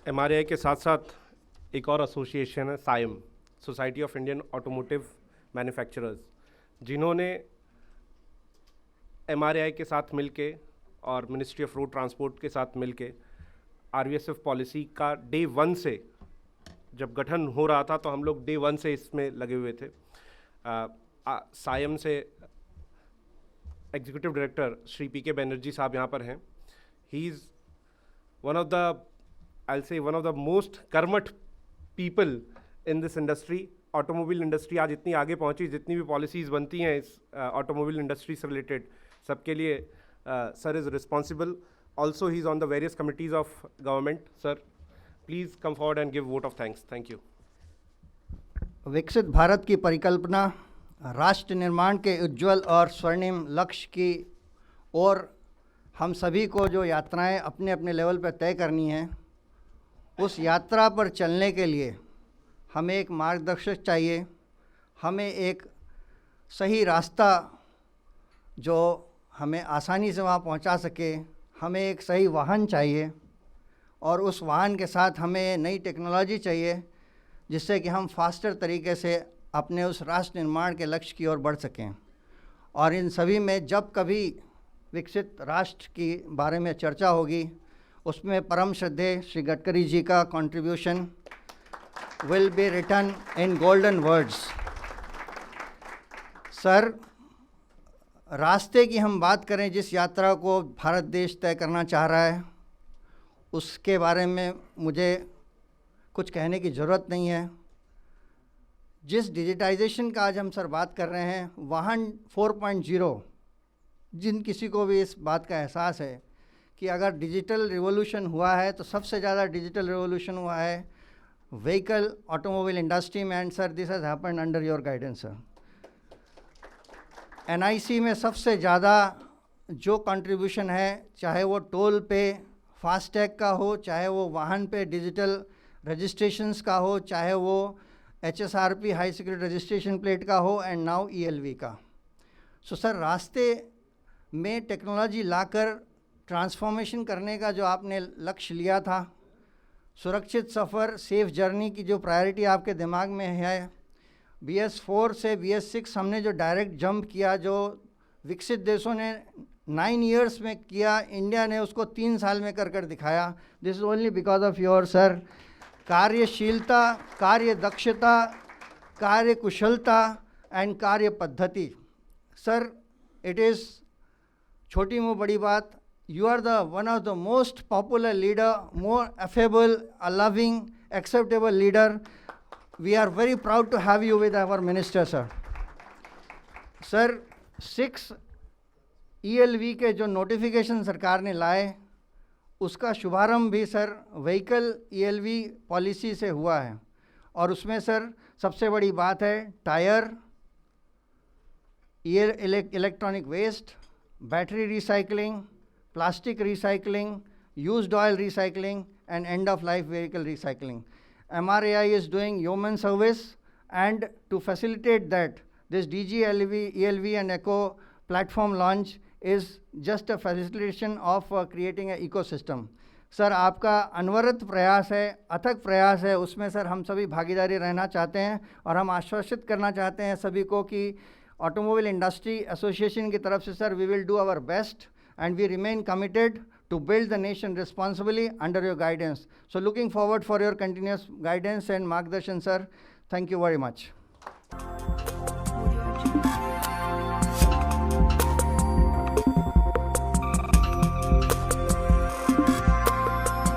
MRI के साथ साथ एक और एसोसिएशन है SIAM, society of Indian automotive manufacturers, जिन्होंने एमआरआई के साथ मिलके और मिनिस्ट्री ऑफ रोड ट्रांसपोर्ट के साथ मिलके आरवीएसएफ पॉलिसी का डे 1 से जब गठन हो रहा था तो हम लोग डे 1 से इसमें लगे हुए थे। साइम से एग्जीक्यूटिव डायरेक्टर श्री पी के बनर्जी साहब यहाँ पर हैं। He is one of the one of the most कर्मठ people in this industry. Automobile industry आज इतनी आगे पहुंची, जितनी भी पॉलिसीज़ बनती हैं इस ऑटोमोबाइल इंडस्ट्री से रिलेटेड, सबके लिए sir is responsible. Also he is on the various committees of government. Sir please come forward and give vote of thanks. Thank you. विकसित भारत की परिकल्पना, राष्ट्र निर्माण के उज्ज्वल और स्वर्णिम लक्ष्य की ओर हम सभी को जो यात्राएं अपने अपने लेवल पर तय करनी है, उस यात्रा पर चलने के लिए हमें एक मार्गदर्शक चाहिए, हमें एक सही रास्ता जो हमें आसानी से वहाँ पहुँचा सके, हमें एक सही वाहन चाहिए और उस वाहन के साथ हमें नई टेक्नोलॉजी चाहिए जिससे कि हम फास्टर तरीके से अपने उस राष्ट्र निर्माण के लक्ष्य की ओर बढ़ सकें। और इन सभी में जब कभी विकसित राष्ट्र की बारे में चर्चा होगी, उसमें परम श्रद्धेय श्री गडकरी जी का contribution will be written in golden words. Sir, रास्ते की हम बात करें, जिस यात्रा को भारत देश तय करना चाह रहा है, उसके बारे में मुझे कुछ कहने की ज़रूरत नहीं है। जिस डिजिटाइजेशन का आज हम सर बात कर रहे हैं, वाहन 4.0, जिन किसी को भी इस बात का एहसास है कि अगर डिजिटल रिवॉल्यूशन हुआ है तो सबसे ज़्यादा डिजिटल रिवॉल्यूशन हुआ है व्हीकल ऑटोमोबाइल इंडस्ट्री में। And sir, this has happened under your guidance sir. NIC में सबसे ज़्यादा जो कंट्रीब्यूशन है, चाहे वो टोल पे फास्टैग का हो, चाहे वो वाहन पे डिजिटल रजिस्ट्रेशंस का हो, चाहे वो HSRP high security registration plate का हो, एंड नाउ ELV का। सो सर, रास्ते में टेक्नोलॉजी लाकर ट्रांसफॉर्मेशन करने का जो आपने लक्ष्य लिया था, सुरक्षित सफ़र, सेफ जर्नी की जो प्रायोरिटी आपके दिमाग में है, BS4 से BS6 हमने जो डायरेक्ट जंप किया, जो विकसित देशों ने 9 ईयर्स में किया, इंडिया ने उसको 3 साल में कर दिखाया। This is only because of your sir कार्यशीलता, कार्य दक्षता, कार्य कुशलता एंड कार्य पद्धति। सर, इट इज़ छोटी मुँह बड़ी बात, you are the one of the most popular leader, more affable, a loving, acceptable leader. We are very proud to have you with our minister, sir. Sir, 6 ELV के जो notification सरकार ने लाए, उसका शुभारंभ भी सर व्हीकल ELV पॉलिसी से हुआ है। और उसमें सर सबसे बड़ी बात है tyre, electronic waste, battery recycling, plastic recycling, used oil recycling, and end-of-life vehicle recycling. MRAI is doing human service, and to facilitate that, this DG ELV and ECO platform launch is just a facilitation of creating an ecosystem. Sir, आपका अनवरत प्रयास है, अथक प्रयास है, उसमें sir हम सभी भागीदारी रहना चाहते हैं और हम आश्वासित करना चाहते हैं सभी को कि ऑटोमोबाइल इंडस्ट्री एसोसिएशन की तरफ से sir we will do our best and we remain committed to build the nation responsibly under your guidance. So looking forward for your continuous guidance and margdarshan, sir. Thank you very much.